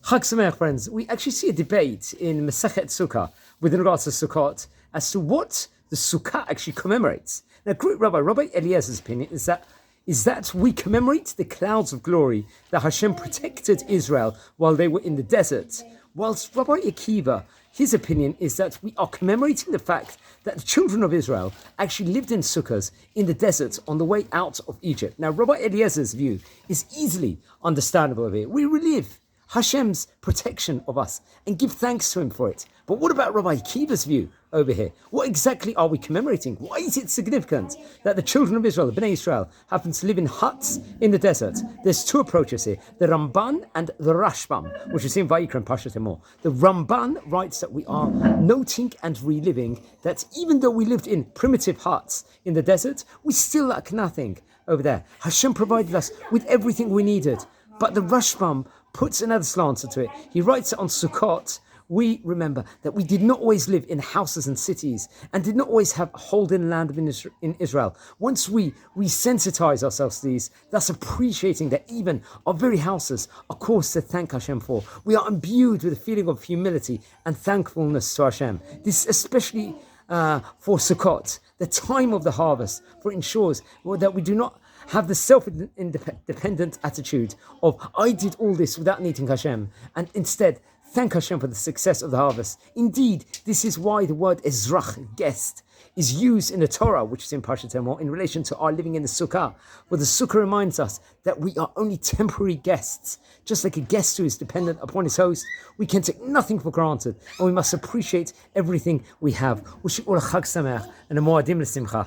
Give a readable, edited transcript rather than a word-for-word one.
Chag Sameach, friends. We actually see a debate in Masechet Sukkah with regards to Sukkot as to what the Sukkah actually commemorates. Now, Great Rabbi Eliezer's opinion is that we commemorate the clouds of glory that Hashem protected Israel while they were in the desert. Whilst Rabbi Akiva, his opinion is that we are commemorating the fact that the children of Israel actually lived in sukkahs in the desert on the way out of Egypt. Now, Rabbi Eliezer's view is easily understandable here. We relive Hashem's protection of us and give thanks to him for it. But what about Rabbi Akiva's view over here? What exactly are we commemorating? Why is it significant that the children of Israel, the Bnei Israel, happen to live in huts in the desert? There's two approaches here, the Ramban and the Rashbam, which is in Vayikra and Parshat Emor. The Ramban writes that we are noting and reliving that even though we lived in primitive huts in the desert, we still lack nothing over there. Hashem provided us with everything we needed. But the Rashbam puts another slant to it. He writes it on Sukkot. We remember that we did not always live in houses and cities and did not always have a hold-in land in Israel. Once we resensitize ourselves to these, thus appreciating that even our very houses are cause to thank Hashem for, we are imbued with a feeling of humility and thankfulness to Hashem. This especially for Sukkot, the time of the harvest, for it ensures that we do not have the self-independent attitude of, I did all this without needing Hashem, and instead thank Hashem for the success of the harvest. Indeed, this is why the word Ezrach, guest, is used in the Torah, which is in Parshat Emor, in relation to our living in the Sukkah, where the Sukkah reminds us that we are only temporary guests. Just like a guest who is dependent upon his host, we can take nothing for granted, and we must appreciate everything we have. Wish you all a Chag Sameach and a Moadim l'Simcha.